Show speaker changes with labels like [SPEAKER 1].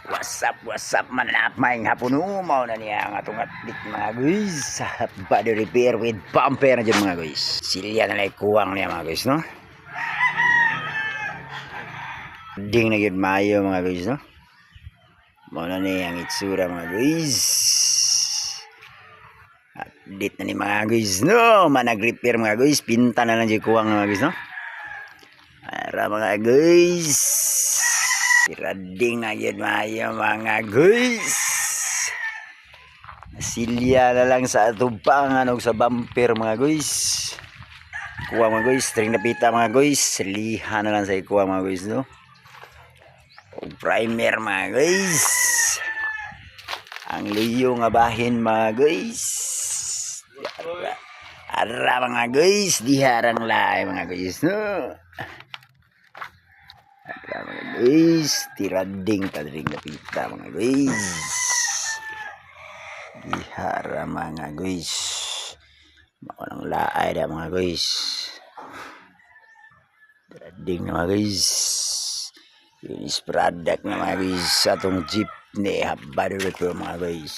[SPEAKER 1] What's up mananap maing hapon mao na niya ang atong atlik mga guys sa body repair with bumper na dyan mga guys. Silya na lang kuwang niya mga guys no. Ding na yun maayo mga guys no. Mao na niya ang itsura mga guys. Update na ni mga guys no. Manag-repair mga guys. Pinta na lang dyan kuwang mga guys no. Para mga guys. Tirading na yun mga guys. Nasilya na lang sa atubangan o sa bumper mga guys. Kuha mga guys. String na pita mga guys. Liha na lang sa ikuha mga guys no. O primer mga guys. Ang liyo nga bahin mga guys. Ara mga guys. Diharang lahi mga guys no. Mga guys, tirading kadring napita mga guys. Ihara mga guys. Maunang laay na mga guys. Tirading na mga guys. Finish product na mga guys. Sa itong jeep ni Habado Repair mga guys.